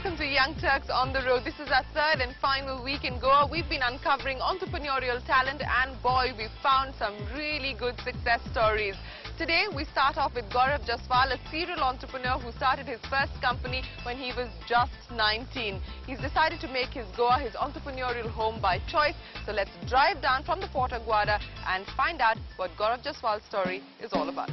welcome to Young Turks on the Road. This is our third and final week in Goa. We've been uncovering entrepreneurial talent and boy, we found some really good success stories. Today we start off with Gourav Jaiswal, a serial entrepreneur who started his first company when he was just 19. He's decided to make his Goa his entrepreneurial home by choice. So let's drive down from the Port Aguada and find out what Gourav Jaiswal's story is all about.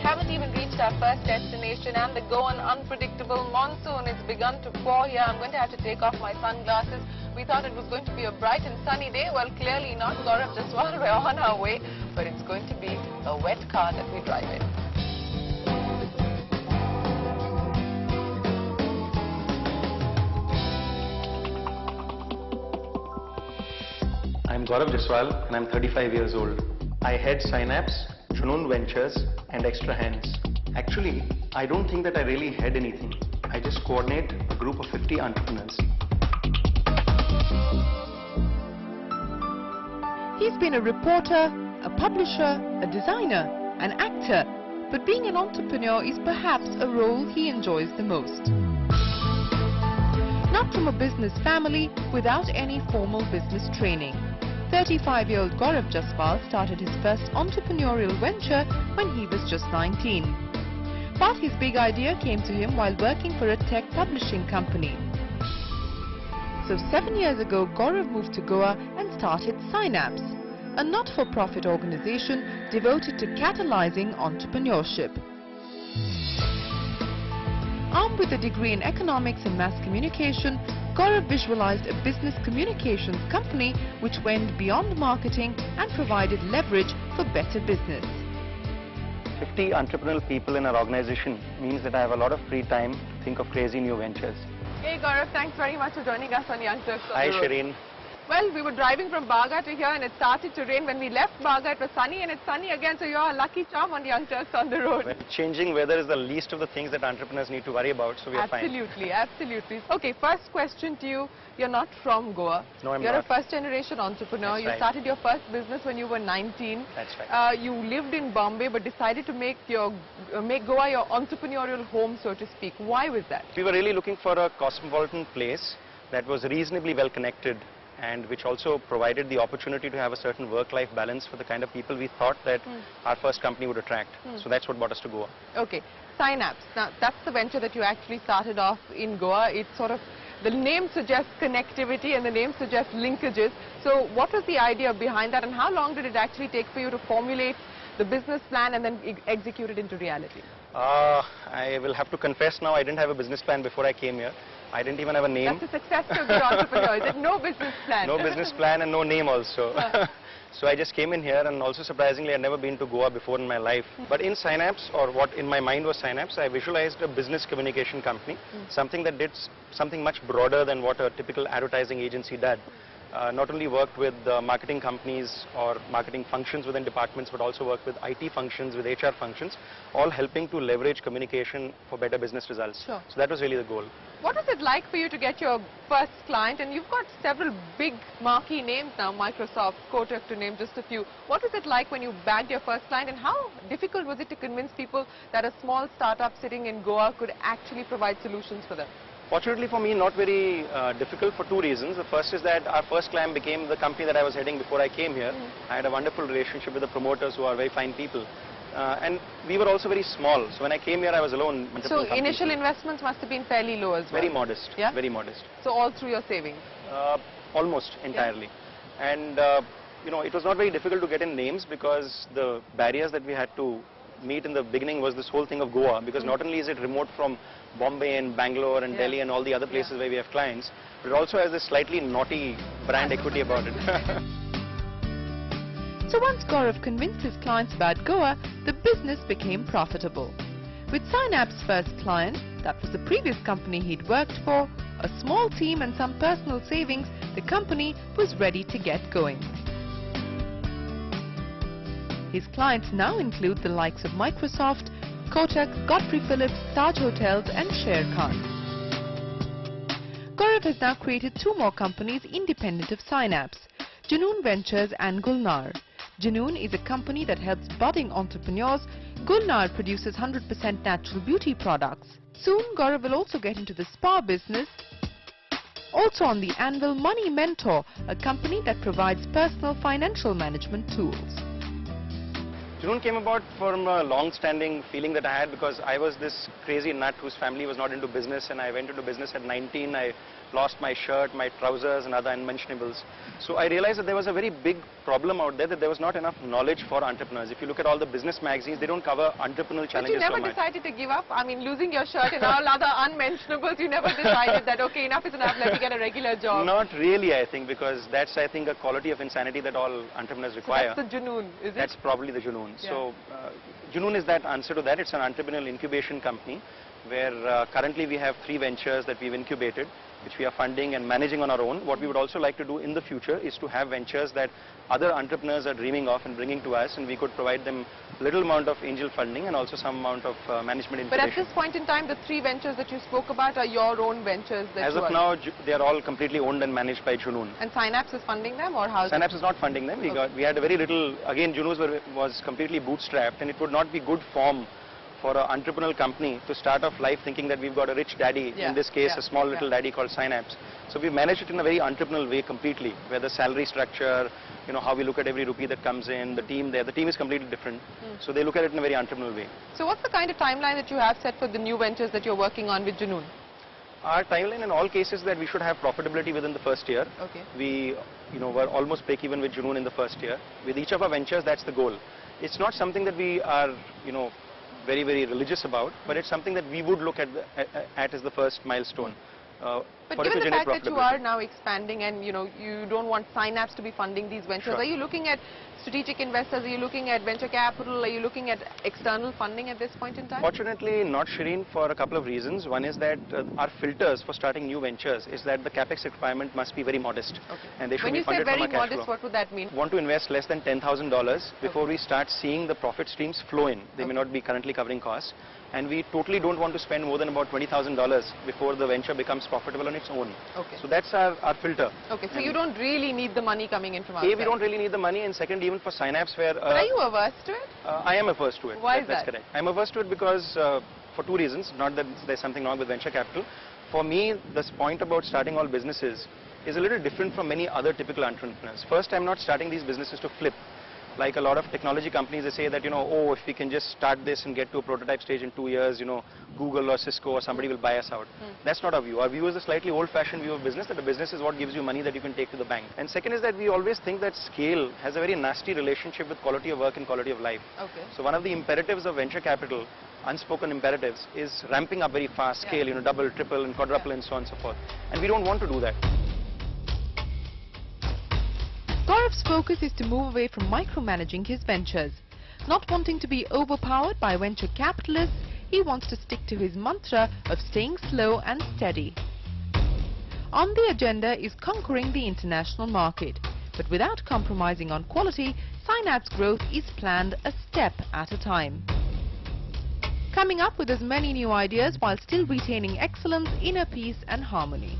Haven't even reached our first destination and the Goan unpredictable monsoon has begun to pour here. I'm going to have to take off my sunglasses. We thought it was going to be a bright and sunny day. Well, clearly not. Gourav Jaiswal, we're on our way, but it's going to be a wet car that we drive in. I'm Gourav Jaiswal and I'm 35 years old. I head Synapse, Junoon Ventures and Extra Hands. Actually, I don't think that I really head anything. I just coordinate a group of 50 entrepreneurs. He's been a reporter, a publisher, a designer, an actor, but being an entrepreneur is perhaps a role he enjoys the most. Not from a business family, without any formal business training. 35-year-old Gourav Jaiswal started his first entrepreneurial venture when he was just 19. But his big idea came to him while working for a tech publishing company. So 7 years ago, Gourav moved to Goa and started Synapse, a not-for-profit organization devoted to catalyzing entrepreneurship. Armed with a degree in economics and mass communication, Gourav visualized a business communications company which went beyond marketing and provided leverage for better business. 50 entrepreneurial people in our organization means that I have a lot of free time to think of crazy new ventures. Hey Gourav, thanks very much for joining us on Young Turks on the Road. Hi Shereen. Well, we were driving from Baga to here and it started to rain. When we left Baga, it was sunny and it's sunny again, so you're a lucky charm on Young Turks on the Road. Well, changing weather is the least of the things that entrepreneurs need to worry about, so we are fine. Absolutely, absolutely. Okay, first question to you. You're not from Goa. No, I'm You're not. a first-generation entrepreneur. That's you right. started your first business when you were 19. That's right. You lived in Bombay but decided to make Goa your entrepreneurial home, so to speak. Why was that? We were really looking for a cosmopolitan place that was reasonably well connected and which also provided the opportunity to have a certain work-life balance for the kind of people we thought that our first company would attract. So that's what brought us to Goa. Okay, Synapse. Now, that's the venture that you actually started off in Goa. It's sort of, the name suggests connectivity and the name suggests linkages. So what was the idea behind that and how long did it actually take for you to formulate the business plan and then execute it into reality? I will have to confess now, I didn't have a business plan before I came here. I didn't even have a name. That's a success to a good entrepreneur. Is it no business plan? No business plan and no name also. So I just came in here and also surprisingly I'd never been to Goa before in my life. But in Synapse, or what in my mind was Synapse, I visualized a business communication company, something that did something much broader than what a typical advertising agency did. Not only worked with marketing companies or marketing functions within departments, but also worked with IT functions, with HR functions, all helping to leverage communication for better business results. Sure. So that was really the goal. What was it like for you to get your first client? And you've got several big marquee names now, Microsoft, Kotak to name just a few. What was it like when you bagged your first client and how difficult was it to convince people that a small startup sitting in Goa could actually provide solutions for them? Fortunately for me, not very difficult for two reasons. The first is that our first client became the company that I was heading before I came here. I had a wonderful relationship with the promoters who are very fine people. And we were also very small. So when I came here, I was alone. So initial investments must have been fairly low as well? Very modest. Yeah? Very modest. So all through your savings? Almost entirely. Yeah. And, you know, it was not very difficult to get in names because the barriers that we had to meet in the beginning was this whole thing of Goa, because not only is it remote from Bombay and Bangalore and Delhi and all the other places where we have clients, but it also has this slightly naughty brand equity about it. So once Gourav convinced his clients about Goa, the business became profitable. With Synapse's first client, that was the previous company he'd worked for, a small team and some personal savings, the company was ready to get going. His clients now include the likes of Microsoft, Kotak, Godfrey Phillips, Taj Hotels and Sher Khan. Gourav has now created 2 more companies independent of Synapse, Junoon Ventures and Gulnar. Junoon is a company that helps budding entrepreneurs. Gulnar produces 100% natural beauty products. Soon, Gourav will also get into the spa business. Also on the anvil, Money Mentor, a company that provides personal financial management tools. Junoon came about from a long-standing feeling that I had because I was this crazy nut whose family was not into business, and I went into business at 19. I lost my shirt, my trousers and other unmentionables. So I realized that there was a very big problem out there, that there was not enough knowledge for entrepreneurs. If you look at all the business magazines, they don't cover entrepreneurial challenges so much. But you never decided to give up? I mean, losing your shirt and all other unmentionables, you never decided that, okay, enough is enough, let me get a regular job? Not really, I think, because that's, I think, a quality of insanity that all entrepreneurs require. So that's the Junoon, is it? That's probably the Junoon. Yeah. So Junoon is that answer to that. It's an entrepreneurial incubation company where currently we have 3 ventures that we've incubated, which we are funding and managing on our own. What we would also like to do in the future is to have ventures that other entrepreneurs are dreaming of and bringing to us, and we could provide them little amount of angel funding and also some amount of management incubation. But at this point in time, the 3 ventures that you spoke about are your own ventures? That As of now, they are all completely owned and managed by Junoon. And Synapse is funding them, or how? Synapse is not funding them. We had a very little, again, Junoon was completely bootstrapped, and it would not be good form for an entrepreneurial company to start off life thinking that we've got a rich daddy, in this case a small little daddy called Synapse. So we managed it in a very entrepreneurial way completely, where the salary structure, you know, how we look at every rupee that comes in, the team there, the team is completely different. So they look at it in a very entrepreneurial way. So what's the kind of timeline that you have set for the new ventures that you're working on with Junoon? Our timeline in all cases is that we should have profitability within the first year. Okay. We, were almost break even with Junoon in the first year. With each of our ventures, that's the goal. It's not something that we are, very, very religious about, but it's something that we would look at as the first milestone. But given the fact that you are now expanding and you don't want Synapse to be funding these ventures, are you looking at strategic investors? Are you looking at venture capital? Are you looking at external funding at this point in time? Fortunately, not, Shereen, for a couple of reasons. One is that our filters for starting new ventures is that the capex requirement must be very modest. Okay. And they should when be funded from our cash flow. When you say very modest, what would that mean? Want to invest less than $10,000 before we start seeing the profit streams flow in. They may not be currently covering costs. And we totally don't want to spend more than about $20,000 before the venture becomes profitable on its own. Okay. So that's our filter. Okay, so you don't really need the money coming in from outside? We don't really need the money, and second, even for Synapse where... But are you averse to it? I am averse to it. Why is that? That's correct. I'm averse to it because, for 2 reasons, not that there's something wrong with venture capital. For me, this point about starting all businesses is a little different from many other typical entrepreneurs. First, I'm not starting these businesses to flip. Like a lot of technology companies, they say that, if we can just start this and get to a prototype stage in 2 years, Google or Cisco or somebody will buy us out. That's not our view. Our view is a slightly old-fashioned view of business, that a business is what gives you money that you can take to the bank. And second is that we always think that scale has a very nasty relationship with quality of work and quality of life. Okay. So one of the imperatives of venture capital, unspoken imperatives, is ramping up very fast scale, double, triple and quadruple and so on and so forth. And we don't want to do that. Gourav's focus is to move away from micromanaging his ventures. Not wanting to be overpowered by venture capitalists, he wants to stick to his mantra of staying slow and steady. On the agenda is conquering the international market, but without compromising on quality, Synapse growth is planned a step at a time. Coming up with as many new ideas while still retaining excellence, inner peace and harmony.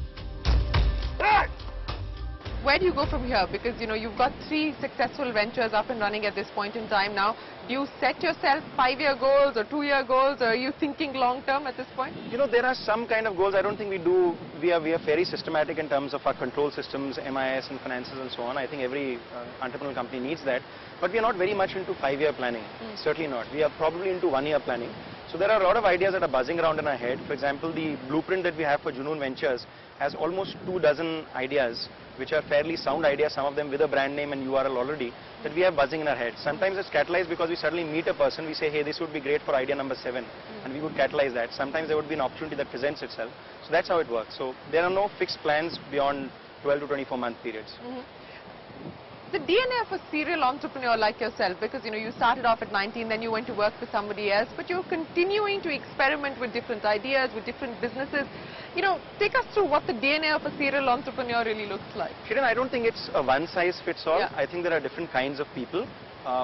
Where do you go from here? Because, you've got 3 successful ventures up and running at this point in time now. Do you set yourself 5-year goals or 2-year goals, or are you thinking long-term at this point? There are some kind of goals. I don't think we do. We are very systematic in terms of our control systems, MIS and finances and so on. I think every entrepreneurial company needs that. But we are not very much into 5-year planning. Certainly not. We are probably into 1-year planning. So there are a lot of ideas that are buzzing around in our head. For example, the blueprint that we have for Junoon Ventures has almost 24 ideas, which are fairly sound ideas, some of them with a brand name and URL already, that we have buzzing in our head. Sometimes it's catalyzed because we suddenly meet a person, we say, hey, this would be great for idea number 7, and we would catalyze that. Sometimes there would be an opportunity that presents itself. So that's how it works. So there are no fixed plans beyond 12 to 24-month periods. The DNA of a serial entrepreneur like yourself, because you started off at 19, then you went to work for somebody else, but you're continuing to experiment with different ideas, with different businesses. Take us through what the DNA of a serial entrepreneur really looks like. Shereen, I don't think it's a one-size-fits-all. Yeah. I think there are different kinds of people.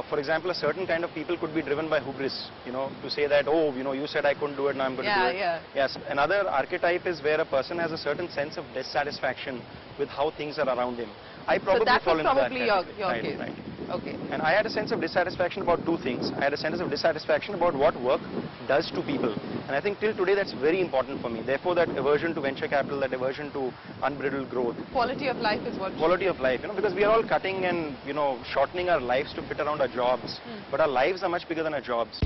For example, a certain kind of people could be driven by hubris, to say that, oh, you said I couldn't do it, now I'm going to do it. Yeah. Yes, another archetype is where a person has a certain sense of dissatisfaction with how things are around him. I probably fall into that category. So that was probably your case. Right. Okay. And I had a sense of dissatisfaction about two things. I had a sense of dissatisfaction about what work does to people. And I think till today that's very important for me. Therefore, that aversion to venture capital, that aversion to unbridled growth. Quality of life is what... Quality of life, because we are all cutting and, shortening our lives to fit around our jobs. But our lives are much bigger than our jobs.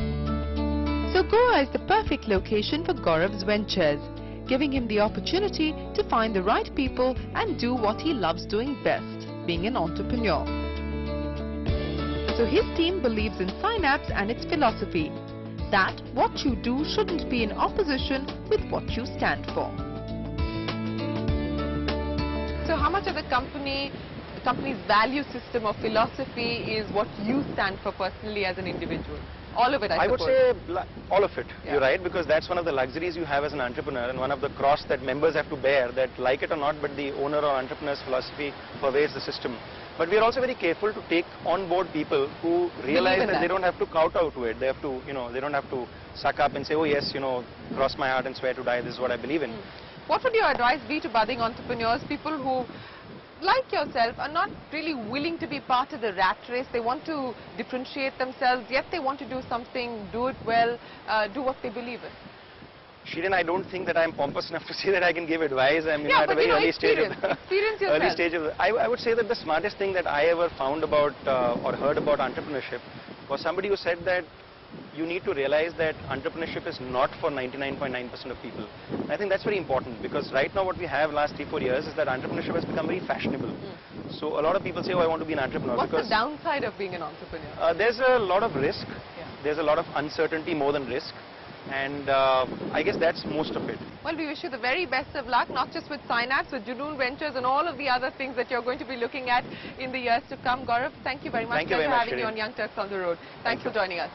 So Goa is the perfect location for Gourav's ventures, giving him the opportunity to find the right people and do what he loves doing best, being an entrepreneur. So his team believes in Synapse and its philosophy, that what you do shouldn't be in opposition with what you stand for. So how much of the company's value system or philosophy is what you stand for personally as an individual? All of it, I suppose. would say all of it. Yeah. You're right, because that's one of the luxuries you have as an entrepreneur and one of the cross that members have to bear, that like it or not, but the owner or entrepreneur's philosophy pervades the system. But we are also very careful to take on board people who realize that they don't have to kowtow to it. They have to, they don't have to suck up and say, oh yes, cross my heart and swear to die, this is what I believe in. What would your advice be to budding entrepreneurs, people who, like yourself, are not really willing to be part of the rat race? They want to differentiate themselves, yet they want to do something, do it well, do what they believe in. Shereen, I don't think that I'm pompous enough to say that I can give advice. I'm yeah, at a very early stage of experience yourself. early stage of I would say that the smartest thing that I ever found about or heard about entrepreneurship was somebody who said that you need to realize that entrepreneurship is not for 99.9% of people. And I think that's very important, because right now what we have last 3-4 years is that entrepreneurship has become very fashionable. So a lot of people say, oh, I want to be an entrepreneur. What's the downside of being an entrepreneur? There's a lot of risk. There's a lot of uncertainty more than risk. And I guess that's most of it. Well, we wish you the very best of luck, not just with Synapse, with Junoon Ventures and all of the other things that you're going to be looking at in the years to come. Gaurav, thank you very much. Thank you very much, having you on Young Turks on the Road. Thanks for joining us.